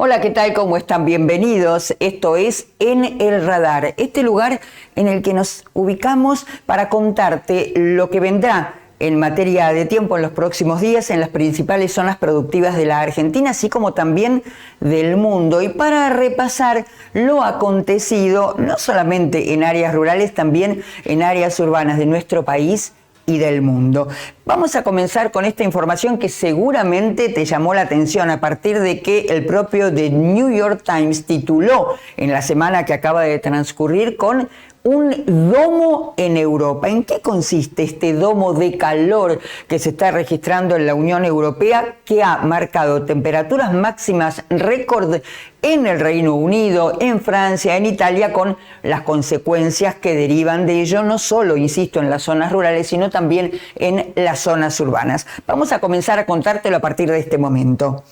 Hola, ¿qué tal? ¿Cómo están? Bienvenidos. Esto es En el Radar, este lugar en el que nos ubicamos para contarte lo que vendrá en materia de tiempo en los próximos días en las principales zonas productivas de la Argentina, así como también del mundo. Y para repasar lo acontecido, no solamente en áreas rurales, también en áreas urbanas de nuestro país y del mundo. Vamos a comenzar con esta información que seguramente te llamó la atención a partir de que el propio The New York Times tituló en la semana que acaba de transcurrir con un domo en Europa. ¿En qué consiste este domo de calor que se está registrando en la Unión Europea, que ha marcado temperaturas máximas récord en el Reino Unido, en Francia, en Italia, con las consecuencias que derivan de ello, no solo, insisto, en las zonas rurales, sino también en las zonas urbanas? Vamos a comenzar a contártelo a partir de este momento.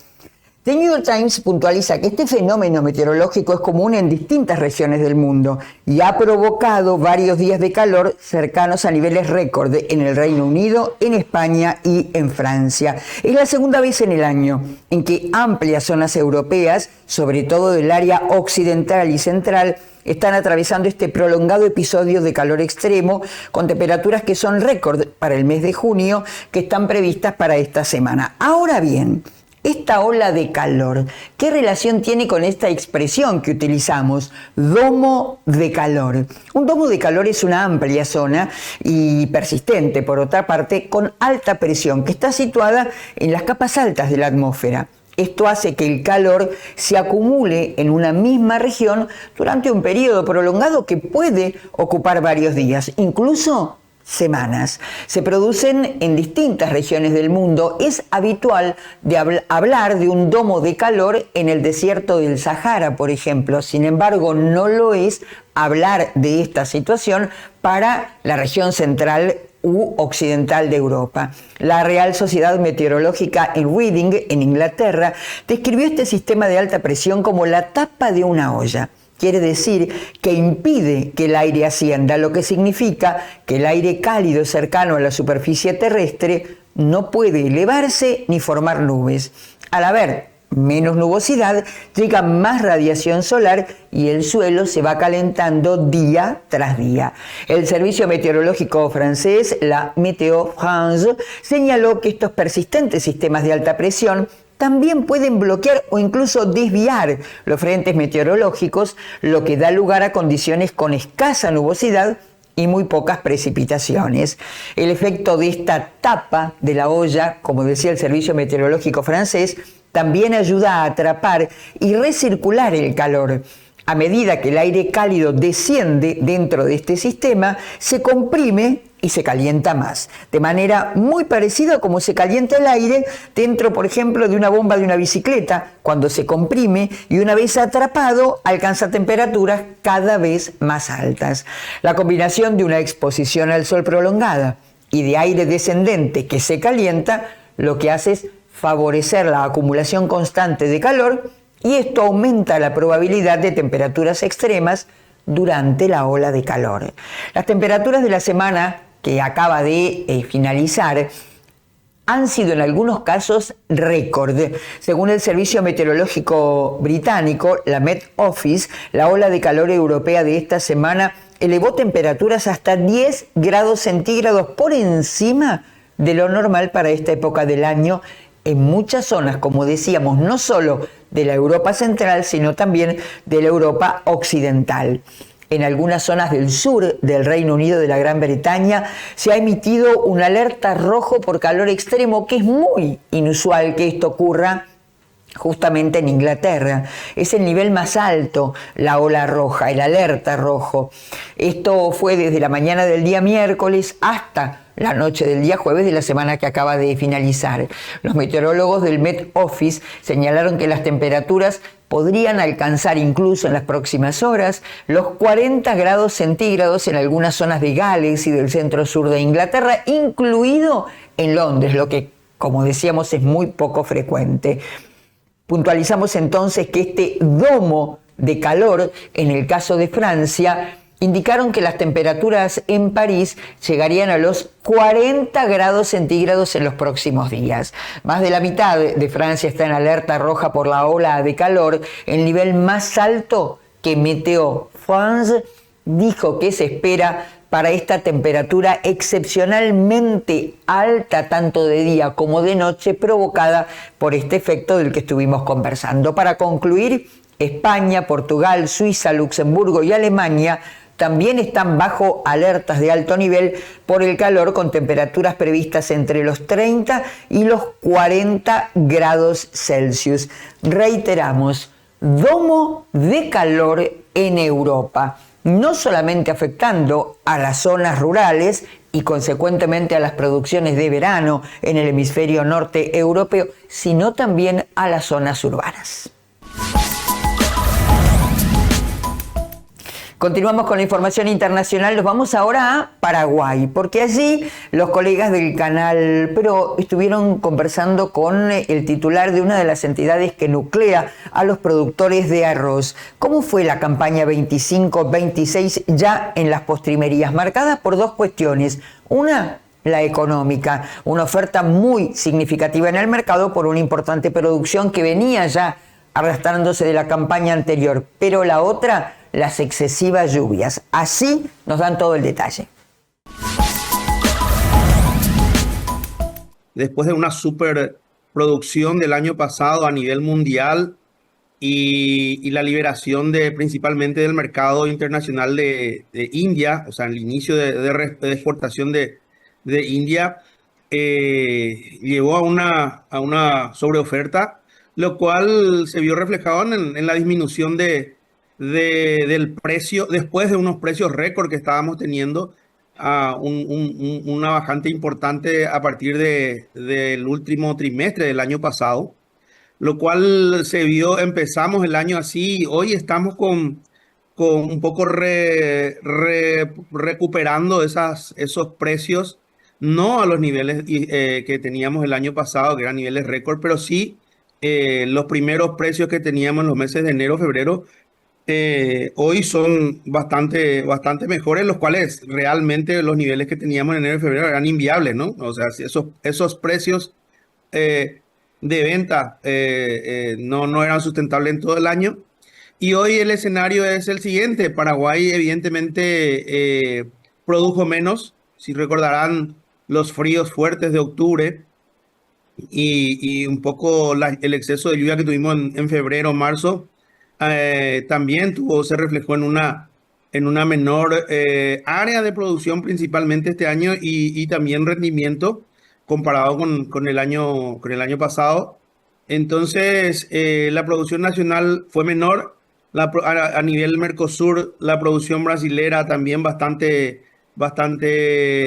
The New York Times puntualiza que este fenómeno meteorológico es común en distintas regiones del mundo y ha provocado varios días de calor cercanos a niveles récord en el Reino Unido, en España y en Francia. Es la segunda vez en el año en que amplias zonas europeas, sobre todo del área occidental y central, están atravesando este prolongado episodio de calor extremo con temperaturas que son récord para el mes de junio, que están previstas para esta semana. Ahora bien, esta ola de calor, ¿qué relación tiene con esta expresión que utilizamos? Domo de calor. Un domo de calor es una amplia zona y persistente, por otra parte, con alta presión, que está situada en las capas altas de la atmósfera. Esto hace que el calor se acumule en una misma región durante un periodo prolongado que puede ocupar varios días, incluso semanas. Se producen en distintas regiones del mundo. Es habitual hablar de un domo de calor en el desierto del Sahara, por ejemplo. Sin embargo, no lo es hablar de esta situación para la región central u occidental de Europa. La Real Sociedad Meteorológica en Reading, en Inglaterra, describió este sistema de alta presión como la tapa de una olla. Quiere decir que impide que el aire ascienda, lo que significa que el aire cálido cercano a la superficie terrestre no puede elevarse ni formar nubes. Al haber menos nubosidad, llega más radiación solar y el suelo se va calentando día tras día. El servicio meteorológico francés, la Météo France, señaló que estos persistentes sistemas de alta presión también pueden bloquear o incluso desviar los frentes meteorológicos, lo que da lugar a condiciones con escasa nubosidad y muy pocas precipitaciones. El efecto de esta tapa de la olla, como decía el Servicio Meteorológico francés, también ayuda a atrapar y recircular el calor. A medida que el aire cálido desciende dentro de este sistema, se comprime y se calienta más, de manera muy parecida a como se calienta el aire dentro, por ejemplo, de una bomba de una bicicleta, cuando se comprime y una vez atrapado alcanza temperaturas cada vez más altas. La combinación de una exposición al sol prolongada y de aire descendente que se calienta, lo que hace es favorecer la acumulación constante de calor, y esto aumenta la probabilidad de temperaturas extremas durante la ola de calor. Las temperaturas de la semana que acaba de finalizar han sido en algunos casos récord. Según el Servicio Meteorológico Británico, la Met Office, la ola de calor europea de esta semana elevó temperaturas hasta 10 grados centígrados por encima de lo normal para esta época del año en muchas zonas, como decíamos, no solo de la Europa central, sino también de la Europa occidental. En algunas zonas del sur del Reino Unido de la Gran Bretaña se ha emitido una alerta rojo por calor extremo, que es muy inusual que esto ocurra justamente en Inglaterra. Es el nivel más alto, la ola roja, el alerta rojo. Esto fue desde la mañana del día miércoles hasta la noche del día jueves de la semana que acaba de finalizar. Los meteorólogos del Met Office señalaron que las temperaturas podrían alcanzar incluso en las próximas horas los 40 grados centígrados en algunas zonas de Gales y del centro-sur de Inglaterra, incluido en Londres, lo que, como decíamos, es muy poco frecuente. Puntualizamos entonces que este domo de calor, en el caso de Francia, indicaron que las temperaturas en París llegarían a los 40 grados centígrados en los próximos días. Más de la mitad de Francia está en alerta roja por la ola de calor, el nivel más alto que Météo France dijo que se espera para esta temperatura excepcionalmente alta, tanto de día como de noche, provocada por este efecto del que estuvimos conversando. Para concluir, España, Portugal, Suiza, Luxemburgo y Alemania también están bajo alertas de alto nivel por el calor, con temperaturas previstas entre los 30 y los 40 grados Celsius. Reiteramos, domo de calor en Europa, no solamente afectando a las zonas rurales y consecuentemente a las producciones de verano en el hemisferio norte europeo, sino también a las zonas urbanas. Continuamos con la información internacional, nos vamos ahora a Paraguay, porque allí los colegas del Canal Pro estuvieron conversando con el titular de una de las entidades que nuclea a los productores de arroz. ¿Cómo fue la campaña 25-26 ya en las postrimerías? Marcada por dos cuestiones. Una, la económica, una oferta muy significativa en el mercado por una importante producción que venía ya arrastrándose de la campaña anterior, pero la otra, las excesivas lluvias. Así nos dan todo el detalle. Después de una superproducción del año pasado a nivel mundial y la liberación principalmente del mercado internacional de India, o sea, el inicio de exportación de India, llevó a una sobreoferta, lo cual se vio reflejado en la disminución del precio, después de unos precios récord que estábamos teniendo, a una bajante importante a partir del último trimestre del año pasado, lo cual se vio, empezamos el año así, hoy estamos con un poco recuperando esos precios, no a los niveles que teníamos el año pasado, que eran niveles récord, pero sí los primeros precios que teníamos en los meses de enero, febrero, hoy son bastante mejores, los cuales realmente los niveles que teníamos en enero y febrero eran inviables, ¿no? O sea, si esos precios de venta no eran sustentables en todo el año. Y hoy el escenario es el siguiente. Paraguay evidentemente produjo menos. Si recordarán los fríos fuertes de octubre y un poco el exceso de lluvia que tuvimos en febrero, marzo, también se reflejó en una menor área de producción principalmente este año y también rendimiento comparado con el año pasado. Entonces, la producción nacional fue menor. A nivel Mercosur, la producción brasilera también bastante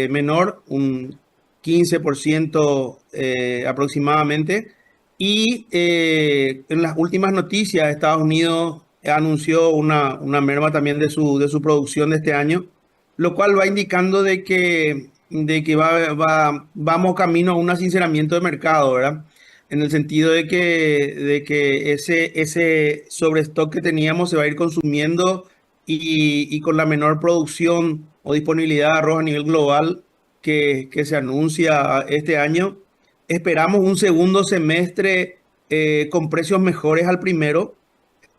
menor, un 15% aproximadamente. Y en las últimas noticias, Estados Unidos anunció una merma también de su producción de este año, lo cual va indicando de que vamos camino a un sinceramiento de mercado, ¿verdad? En el sentido de que ese sobrestock que teníamos se va a ir consumiendo y con la menor producción o disponibilidad de arroz a nivel global que se anuncia este año, esperamos un segundo semestre con precios mejores al primero.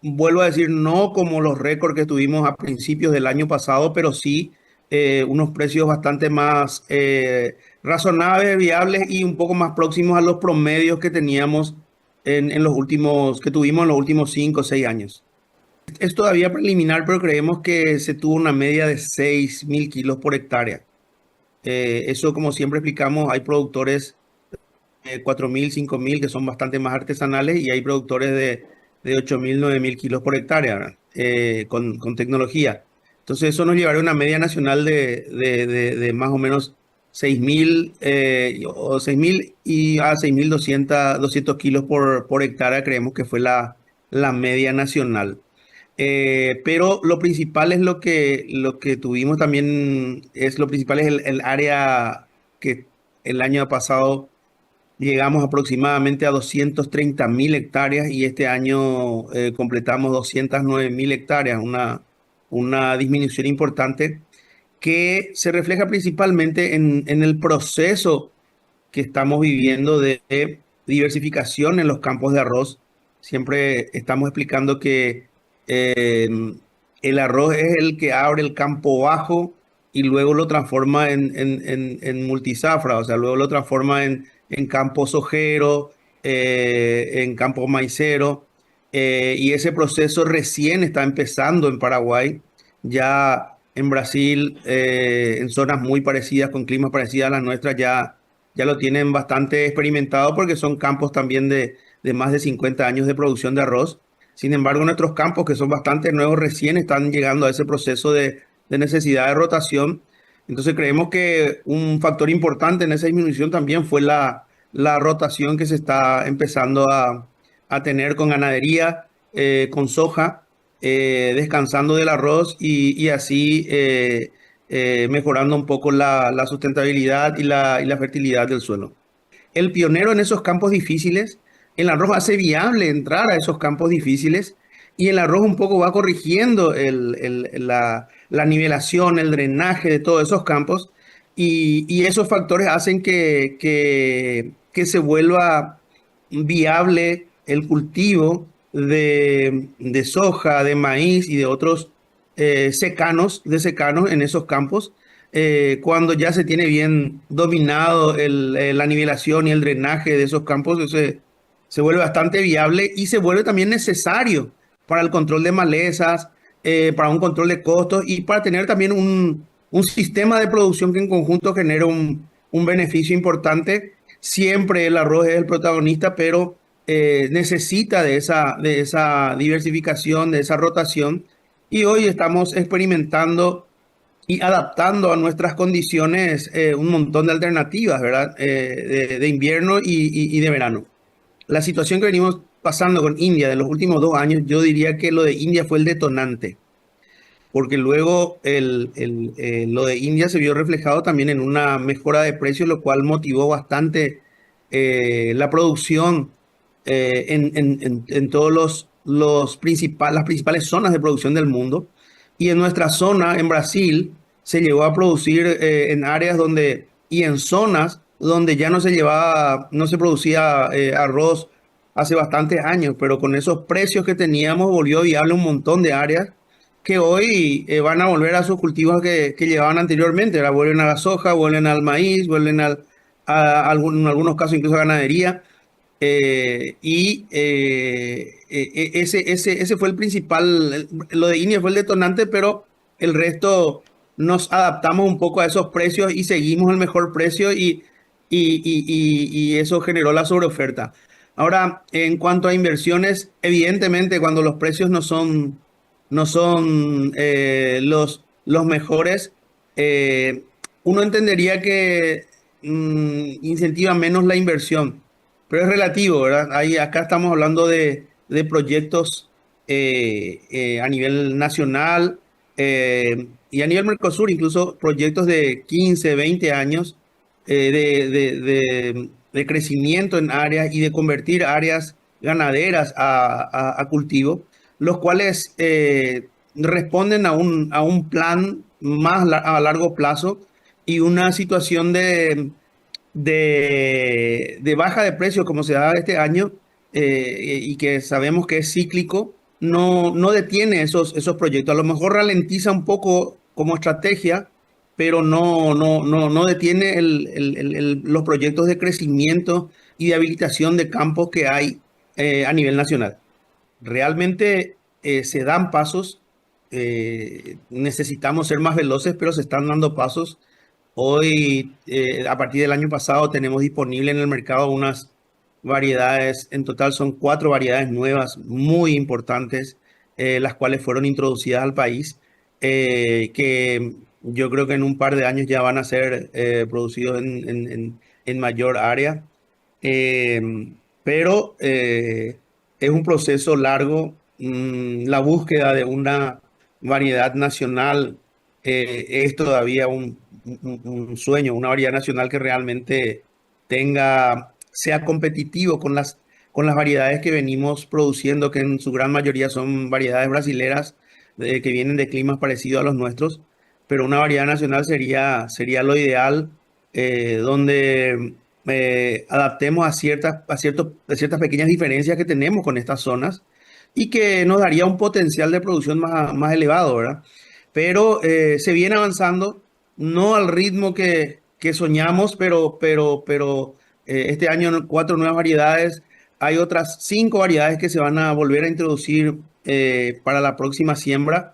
Vuelvo a decir, no como los récords que tuvimos a principios del año pasado, pero sí unos precios bastante más razonables, viables y un poco más próximos a los promedios que teníamos que tuvimos en los últimos 5 o 6 años. Es todavía preliminar, pero creemos que se tuvo una media de 6.000 kilos por hectárea. Eso, como siempre explicamos, hay productores 4.000, 5.000 que son bastante más artesanales y hay productores de 8.000, 9.000 kilos por hectárea, con tecnología. Entonces eso nos llevaría a una media nacional de más o menos 6.000 o 6.000 y a 6.200 kilos por hectárea, creemos que fue la media nacional. Pero lo principal es lo que tuvimos también, lo principal es el área que el año pasado llegamos aproximadamente a 230.000 hectáreas y este año completamos 209.000 hectáreas, una disminución importante que se refleja principalmente en el proceso que estamos viviendo de diversificación en los campos de arroz. Siempre estamos explicando que eh, el arroz es el que abre el campo bajo y luego lo transforma en multizafra, o sea, luego lo transforma en campo sojero, en campo maicero, y ese proceso recién está empezando en Paraguay. Ya en Brasil, en zonas muy parecidas, con climas parecidos a las nuestras, ya lo tienen bastante experimentado porque son campos también de más de 50 años de producción de arroz. Sin embargo, nuestros campos, que son bastante nuevos, recién están llegando a ese proceso de necesidad de rotación. Entonces creemos que un factor importante en esa disminución también fue la rotación que se está empezando a tener con ganadería, con soja, descansando del arroz y así mejorando un poco la sustentabilidad y la fertilidad del suelo. El pionero en esos campos difíciles, el arroz hace viable entrar a esos campos difíciles y el arroz un poco va corrigiendo la nivelación, el drenaje de todos esos campos y esos factores hacen que se vuelva viable el cultivo de soja, de maíz y de otros secanos en esos campos, cuando ya se tiene bien dominado la nivelación y el drenaje de esos campos, se vuelve bastante viable y se vuelve también necesario para el control de malezas, para un control de costos y para tener también un sistema de producción que en conjunto genera un beneficio importante. Siempre el arroz es el protagonista, pero necesita de esa diversificación, de esa rotación. Y hoy estamos experimentando y adaptando a nuestras condiciones un montón de alternativas, ¿verdad? De invierno y de verano. La situación que venimos pasando con India de los últimos 2 años, yo diría que lo de India fue el detonante, porque luego lo de India se vio reflejado también en una mejora de precios, lo cual motivó bastante la producción en todos las principales zonas de producción del mundo. Y en nuestra zona, en Brasil, se llegó a producir en áreas donde, y en zonas donde ya no se producía arroz hace bastantes años, pero con esos precios que teníamos volvió viable un montón de áreas que hoy van a volver a sus cultivos que llevaban anteriormente. Ahora vuelven a la soja, vuelven al maíz, vuelven en algunos casos incluso a ganadería. Ese fue el principal, lo de India fue el detonante, pero el resto nos adaptamos un poco a esos precios y seguimos el mejor precio y eso generó la sobreoferta. Ahora, en cuanto a inversiones, evidentemente cuando los precios no son los mejores, uno entendería que incentiva menos la inversión, pero es relativo, ¿verdad? Acá estamos hablando de proyectos a nivel nacional y a nivel Mercosur, incluso proyectos de 15, 20 años de crecimiento en áreas y de convertir áreas ganaderas a cultivo, los cuales responden a un plan a largo plazo y una situación de baja de precios como se da este año y que sabemos que es cíclico, no detiene esos proyectos. A lo mejor ralentiza un poco como estrategia, pero no detiene los proyectos de crecimiento y de habilitación de campos que hay a nivel nacional. Realmente se dan pasos, necesitamos ser más veloces, pero se están dando pasos. Hoy, a partir del año pasado, tenemos disponible en el mercado unas variedades, en total son 4 variedades nuevas muy importantes, las cuales fueron introducidas al país, que yo creo que en un par de años ya van a ser producidos en mayor área. Pero es un proceso largo. La búsqueda de una variedad nacional es todavía un sueño, una variedad nacional que realmente sea competitivo con las variedades que venimos produciendo, que en su gran mayoría son variedades brasileras, que vienen de climas parecidos a los nuestros, pero una variedad nacional sería lo ideal, donde adaptemos a ciertas pequeñas diferencias que tenemos con estas zonas y que nos daría un potencial de producción más elevado, ¿verdad? Pero se viene avanzando, no al ritmo que soñamos, pero este año 4 nuevas variedades. Hay otras 5 variedades que se van a volver a introducir para la próxima siembra.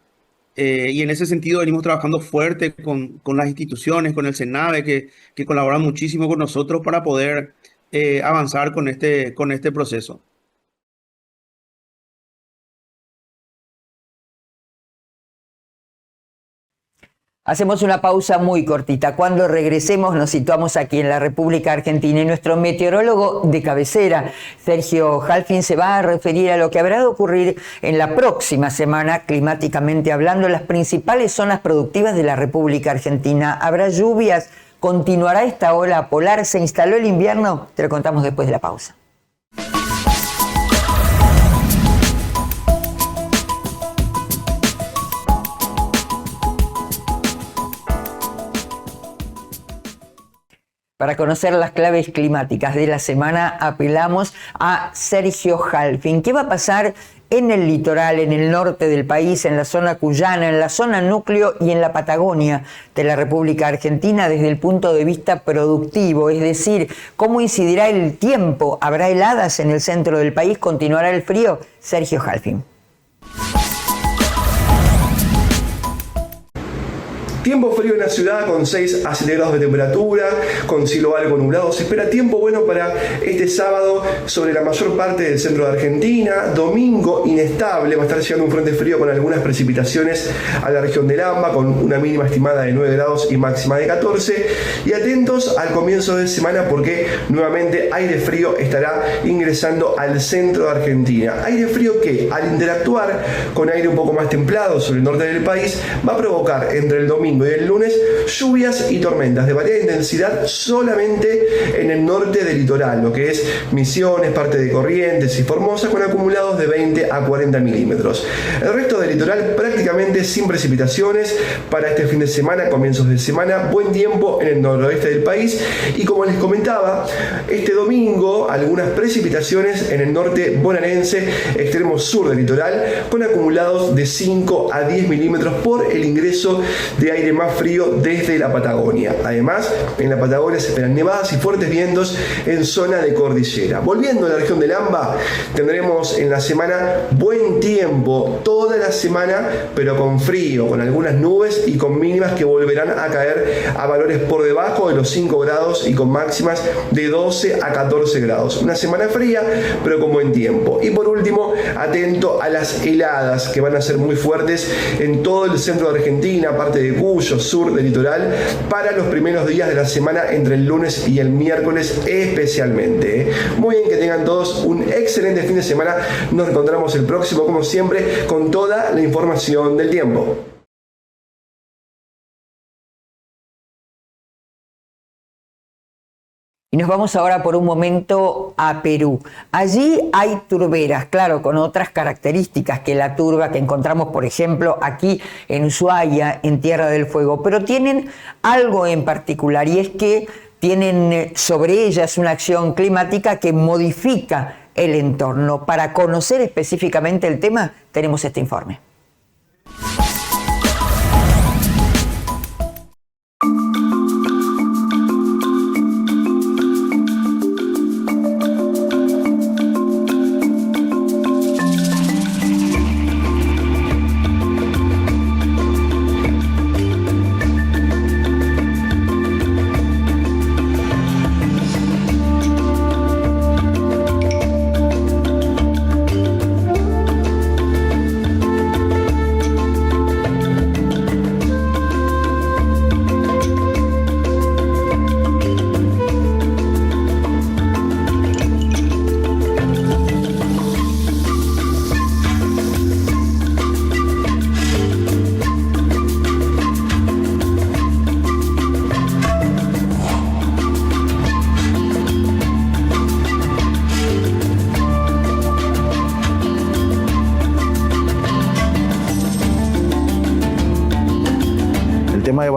Y en ese sentido venimos trabajando fuerte con las instituciones, con el SENAVE, que colaboran muchísimo con nosotros para poder avanzar con este proceso. Hacemos una pausa muy cortita. Cuando regresemos nos situamos aquí en la República Argentina y nuestro meteorólogo de cabecera, Sergio Halfin, se va a referir a lo que habrá de ocurrir en la próxima semana, climáticamente hablando, en las principales zonas productivas de la República Argentina. ¿Habrá lluvias? ¿Continuará esta ola polar? ¿Se instaló el invierno? Te lo contamos después de la pausa. Para conocer las claves climáticas de la semana, apelamos a Sergio Halfin. ¿Qué va a pasar en el litoral, en el norte del país, en la zona cuyana, en la zona núcleo y en la Patagonia de la República Argentina desde el punto de vista productivo? Es decir, ¿cómo incidirá el tiempo? ¿Habrá heladas en el centro del país? ¿Continuará el frío? Sergio Halfin. Tiempo frío en la ciudad con 6 a 7 grados de temperatura, con cielo algo nublado. Se espera tiempo bueno para este sábado sobre la mayor parte del centro de Argentina. Domingo inestable, va a estar llegando un frente frío con algunas precipitaciones a la región del AMBA, con una mínima estimada de 9 grados y máxima de 14. Y atentos al comienzo de semana porque nuevamente aire frío estará ingresando al centro de Argentina. Aire frío que al interactuar con aire un poco más templado sobre el norte del país va a provocar entre el domingo y el lunes lluvias y tormentas de variada intensidad solamente en el norte del litoral, lo que es Misiones, parte de Corrientes y Formosa, con acumulados de 20 a 40 milímetros. El resto del litoral prácticamente sin precipitaciones para este fin de semana, comienzos de semana, buen tiempo en el noroeste del país y como les comentaba, este domingo algunas precipitaciones en el norte bonaerense, extremo sur del litoral, con acumulados de 5 a 10 milímetros por el ingreso de aire más frío desde la Patagonia. Además, en la Patagonia se esperan nevadas y fuertes vientos en zona de cordillera. Volviendo a la región del AMBA, tendremos en la semana buen tiempo toda la semana, pero con frío, con algunas nubes y con mínimas que volverán a caer a valores por debajo de los 5 grados y con máximas de 12 a 14 grados. Una semana fría, pero con buen tiempo. Y por último, atento a las heladas que van a ser muy fuertes en todo el centro de Argentina, parte de Cuyo, sur del litoral, para los primeros días de la semana entre el lunes y el miércoles especialmente. Muy bien, que tengan todos un excelente fin de semana. Nos encontramos el próximo, como siempre, con toda la información del tiempo. Y nos vamos ahora por un momento a Perú. Allí hay turberas, claro, con otras características que la turba que encontramos, por ejemplo, aquí en Ushuaia, en Tierra del Fuego, pero tienen algo en particular y es que tienen sobre ellas una acción climática que modifica el entorno. Para conocer específicamente el tema, tenemos este informe.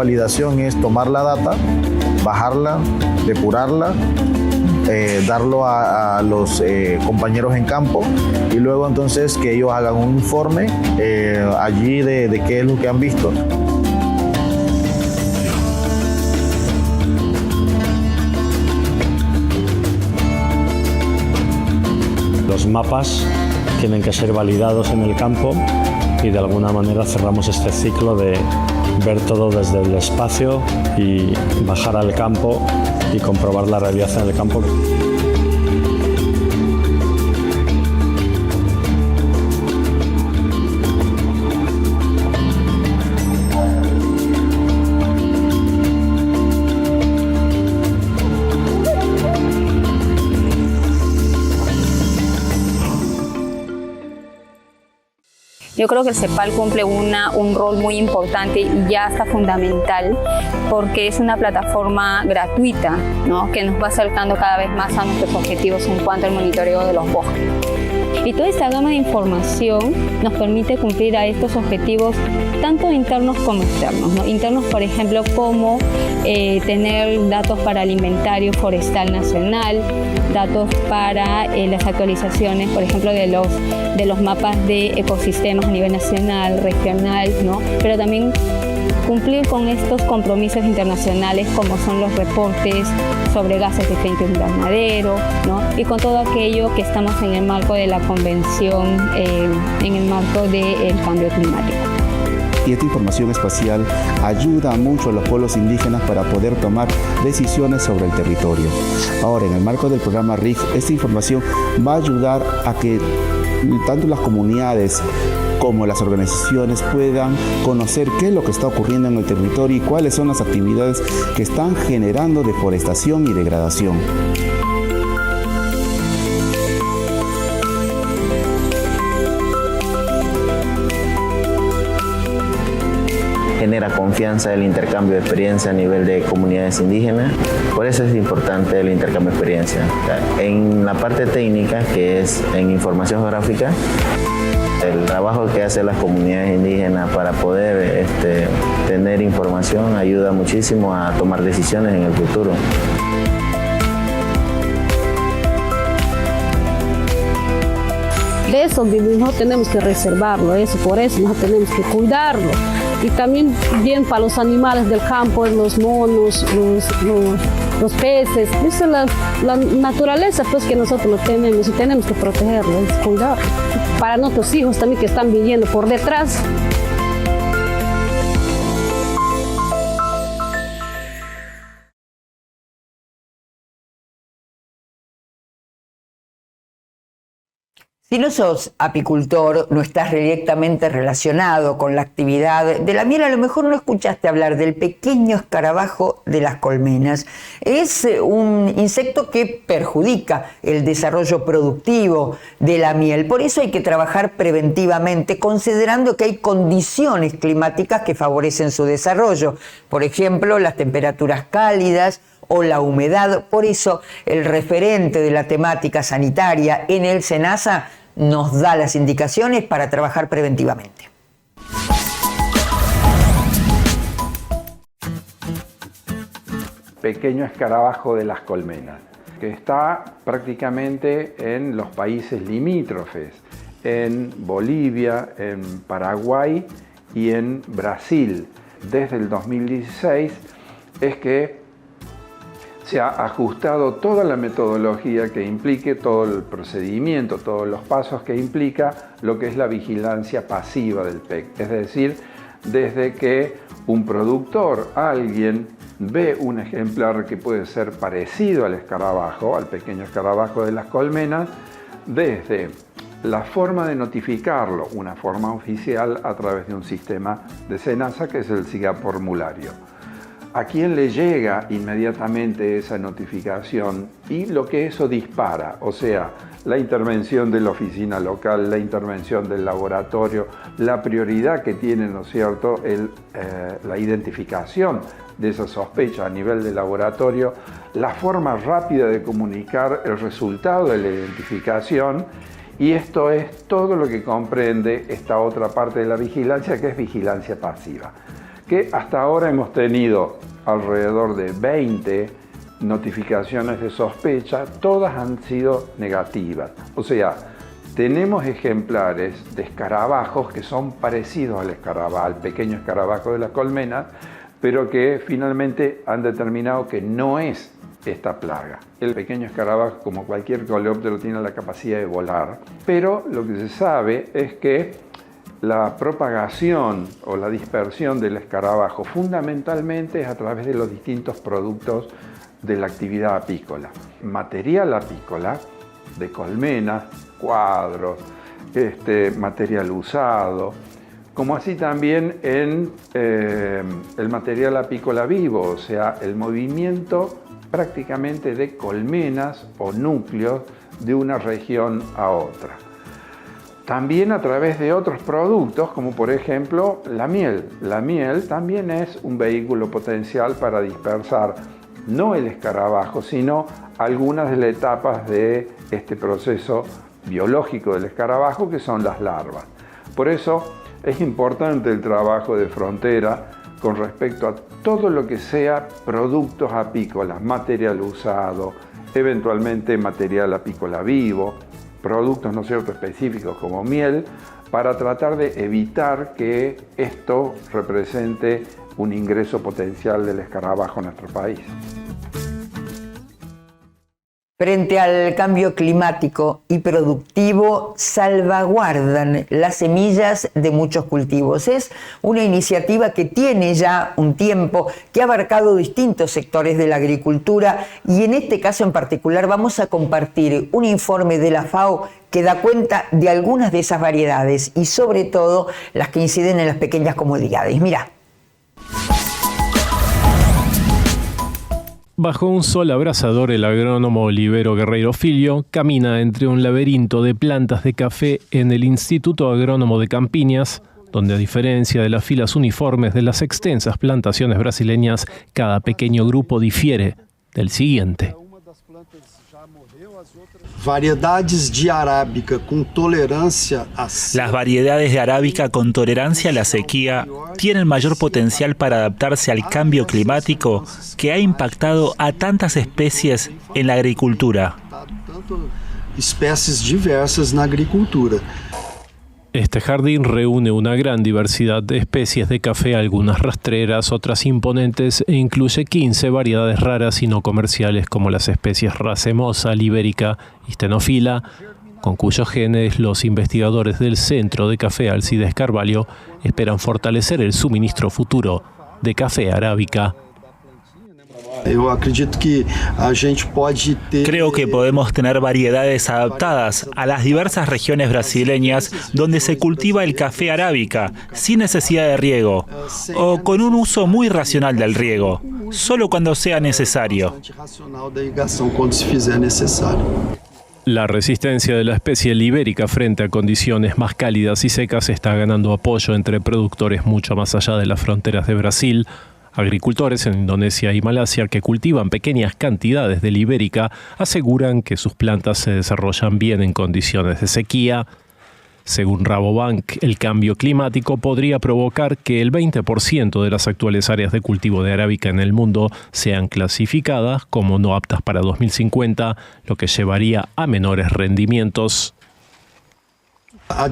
validación es tomar la data, bajarla, depurarla, darlo a los compañeros en campo y luego entonces que ellos hagan un informe allí de qué es lo que han visto. Los mapas tienen que ser validados en el campo y de alguna manera cerramos este ciclo de ver todo desde el espacio y bajar al campo y comprobar la realidad en el campo. Yo creo que el CEPAL cumple un rol muy importante y ya hasta fundamental porque es una plataforma gratuita, ¿no?, que nos va acercando cada vez más a nuestros objetivos en cuanto al monitoreo de los bosques. Y toda esta gama de información nos permite cumplir a estos objetivos tanto internos como externos, ¿no? Internos, por ejemplo, como tener datos para el inventario forestal nacional, datos para las actualizaciones, por ejemplo, de los mapas de ecosistemas a nivel nacional, regional, ¿no? Pero también cumplir con estos compromisos internacionales como son los reportes sobre gases de efecto invernadero, ¿no?, y con todo aquello que estamos en el marco de la convención, en el marco del cambio climático. Y esta información espacial ayuda mucho a los pueblos indígenas para poder tomar decisiones sobre el territorio. Ahora, en el marco del programa RIG, esta información va a ayudar a que tanto las comunidades como las organizaciones puedan conocer qué es lo que está ocurriendo en el territorio y cuáles son las actividades que están generando deforestación y degradación. Genera confianza el intercambio de experiencia a nivel de comunidades indígenas. Por eso es importante el intercambio de experiencia. En la parte técnica, que es en información geográfica, el trabajo que hacen las comunidades indígenas para poder tener información ayuda muchísimo a tomar decisiones en el futuro. De eso nosotros tenemos que reservarlo, por eso nosotros tenemos que cuidarlo. Y también bien para los animales del campo, los monos, los peces. Esa es la naturaleza pues, que nosotros tenemos y tenemos que protegerlo, cuidarlo. Para nuestros hijos también que están viviendo por detrás. Si no sos apicultor, no estás directamente relacionado con la actividad de la miel, a lo mejor no escuchaste hablar del pequeño escarabajo de las colmenas. Es un insecto que perjudica el desarrollo productivo de la miel. Por eso hay que trabajar preventivamente, considerando que hay condiciones climáticas que favorecen su desarrollo. Por ejemplo, las temperaturas cálidas o la humedad. Por eso el referente de la temática sanitaria en el SENASA nos da las indicaciones para trabajar preventivamente. Pequeño escarabajo de las colmenas, que está prácticamente en los países limítrofes, en Bolivia, en Paraguay y en Brasil. Desde el 2016 es que se ha ajustado toda la metodología que implique, todo el procedimiento, todos los pasos que implica lo que es la vigilancia pasiva del PEC. Es decir, desde que un productor, alguien, ve un ejemplar que puede ser parecido al escarabajo, al pequeño escarabajo de las colmenas, desde la forma de notificarlo, una forma oficial a través de un sistema de SENASA que es el SIGA formulario. ¿A quién le llega inmediatamente esa notificación y lo que eso dispara? O sea, la intervención de la oficina local, la intervención del laboratorio, la prioridad que tiene, ¿no es cierto?, la identificación de esa sospecha a nivel de laboratorio, la forma rápida de comunicar el resultado de la identificación, y esto es todo lo que comprende esta otra parte de la vigilancia, que es vigilancia pasiva. que hasta ahora hemos tenido alrededor de 20 notificaciones de sospecha, todas han sido negativas. O sea, tenemos ejemplares de escarabajos que son parecidos al pequeño escarabajo de las colmenas, pero que finalmente han determinado que no es esta plaga. El pequeño escarabajo, como cualquier coleóptero, tiene la capacidad de volar, pero lo que se sabe es que la propagación o la dispersión del escarabajo fundamentalmente es a través de los distintos productos de la actividad apícola. Material apícola, de colmenas, cuadros, material usado, como así también en el material apícola vivo, o sea, el movimiento prácticamente de colmenas o núcleos de una región a otra. También a través de otros productos, como por ejemplo la miel. La miel también es un vehículo potencial para dispersar no el escarabajo, sino algunas de las etapas de este proceso biológico del escarabajo, que son las larvas. Por eso es importante el trabajo de frontera con respecto a todo lo que sea productos apícolas, material usado, eventualmente material apícola vivo, productos, ¿no es cierto?, específicos como miel, para tratar de evitar que esto represente un ingreso potencial del escarabajo en nuestro país. Frente al cambio climático y productivo, salvaguardan las semillas de muchos cultivos. Es una iniciativa que tiene ya un tiempo, que ha abarcado distintos sectores de la agricultura, y en este caso en particular vamos a compartir un informe de la FAO que da cuenta de algunas de esas variedades y sobre todo las que inciden en las pequeñas comunidades. Mirá. Bajo un sol abrasador, el agrónomo Olivero Guerreiro Filho camina entre un laberinto de plantas de café en el Instituto Agrónomo de Campiñas, donde a diferencia de las filas uniformes de las extensas plantaciones brasileñas, cada pequeño grupo difiere del siguiente. Variedades de arábica con tolerancia a... Las variedades de arábica con tolerancia a la sequía tienen mayor potencial para adaptarse al cambio climático que ha impactado a tantas especies en la agricultura. Especies diversas na agricultura. Este jardín reúne una gran diversidad de especies de café, algunas rastreras, otras imponentes, e incluye 15 variedades raras y no comerciales como las especies racemosa, libérica y stenophylla, con cuyos genes los investigadores del Centro de Café Alcides Carvalho esperan fortalecer el suministro futuro de café arábica. Creo que podemos tener variedades adaptadas a las diversas regiones brasileñas donde se cultiva el café arábica sin necesidad de riego o con un uso muy racional del riego, solo cuando sea necesario. La resistencia de la especie libérica frente a condiciones más cálidas y secas está ganando apoyo entre productores mucho más allá de las fronteras de Brasil. Agricultores en Indonesia y Malasia que cultivan pequeñas cantidades de libérica aseguran que sus plantas se desarrollan bien en condiciones de sequía. Según Rabobank, el cambio climático podría provocar que el 20% de las actuales áreas de cultivo de arábica en el mundo sean clasificadas como no aptas para 2050, lo que llevaría a menores rendimientos. La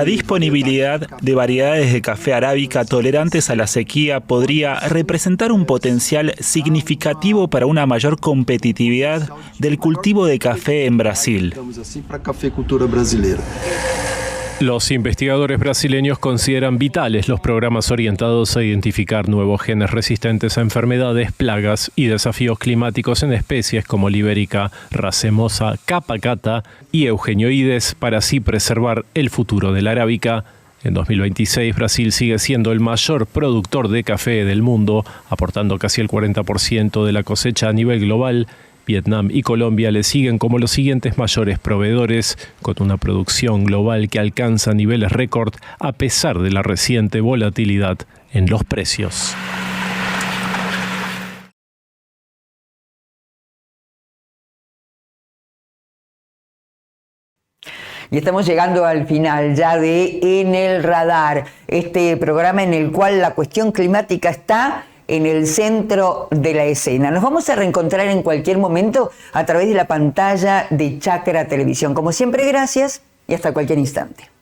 disponibilidad de variedades de café arábica tolerantes a la sequía podría representar un potencial significativo para una mayor competitividad del cultivo de café en Brasil. Los investigadores brasileños consideran vitales los programas orientados a identificar nuevos genes resistentes a enfermedades, plagas y desafíos climáticos en especies como libérica, racemosa, capacata y eugenioides para así preservar el futuro de la arábica. En 2026, Brasil sigue siendo el mayor productor de café del mundo, aportando casi el 40% de la cosecha a nivel global. Vietnam y Colombia le siguen como los siguientes mayores proveedores, con una producción global que alcanza niveles récord a pesar de la reciente volatilidad en los precios. y estamos llegando al final ya de En el Radar, este programa en el cual la cuestión climática está en el centro de la escena. Nos vamos a reencontrar en cualquier momento a través de la pantalla de Chacra Televisión. Como siempre, gracias y hasta cualquier instante.